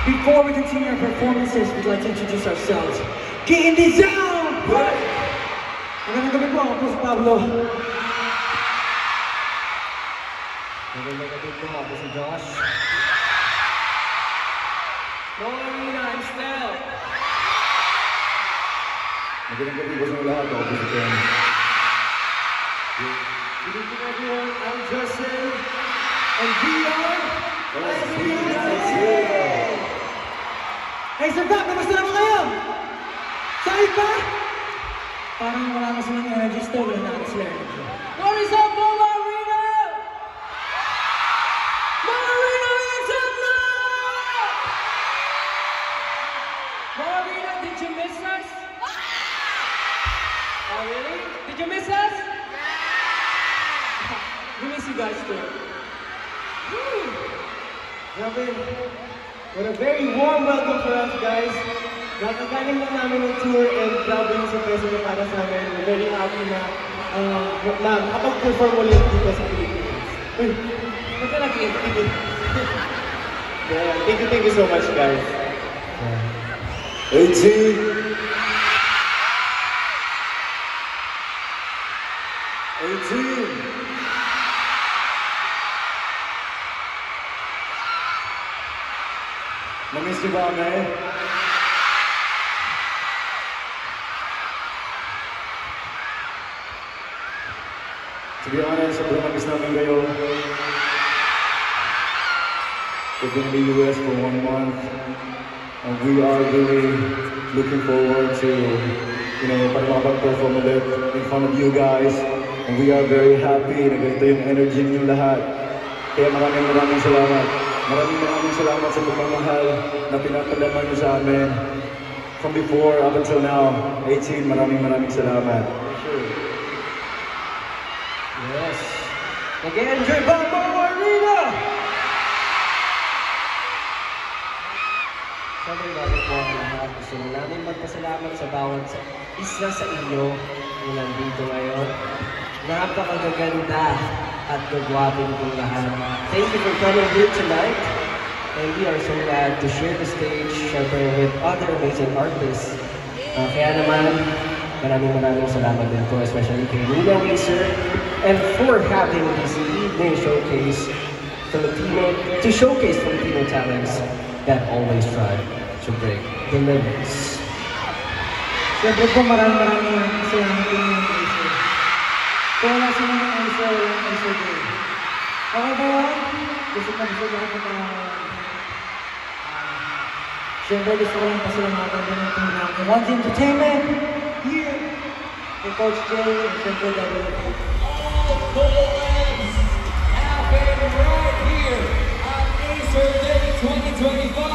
Before we continue our performances, we'd like to introduce ourselves. Get in the zone! Magandang gabi po, ako po si Pablo. Magandang gabi po, ako si Josh. Marina, I'm Stel. Magandang gabi po sa lahat, ako po si Ken. Good evening everyone, I'm Justin. And we are... Hey, Sir Doc, kamusta naman kayo? Sakit pa? Parang wala na silang energy still, wala na sila energy. What is up, Mama Arena? Mama Arena, hands up now! Mama Arena, did you miss us? Oh, really? Did you miss us? We miss you guys too. Woo! Grabe, what a very warm welcome for us, guys. Nakagaling lang namin ng tour and grabe yung surprise na para sa amin. We're very happy na nakapag-perform ulit dito sa Pilipinas. Uy, ba't ka nag-iintigil? Yeah, thank you so much, guys. 18! Namiss niyo ba kami? To be honest, sobrang namiss namin kayo. We've been in the US for 1 month. And we are really looking forward to, para makapag-perform ulit in front of you guys. And we are very happy na ganito yung energy niyo lahat. Kaya maraming salamat. Maraming salamat sa pagmamahal na pinapadama niyo sa amin. From before up until now, 18, maraming salamat. Sure. Yes. Nag-enjoy ba ang Mama Arena? Sobrang bago po ang lahat. Gusto namin magpasalamat sa bawat isa sa inyo na nandito ngayon. Napakagaganda at gagwapin po lahat. Thank you for coming here tonight. And we are so glad to share the stage, syempre, with other amazing artists. Kaya naman, maraming salamat din po, especially kay Nina Weiser, and for having this evening showcase to showcase Filipino talents that always try to break the limits. Siyempre po, maraming salamat din yung Acer. Kung wala sila ng Acer, walang Acer din. Okay ba yan? Gusto ko pa siyempre gusto ko lang pasalamatan din ang team namin. One Team Entertainment, here, kay Coach Jay, and siyempre WFP. All fans, have been right here on Acer Day 2025.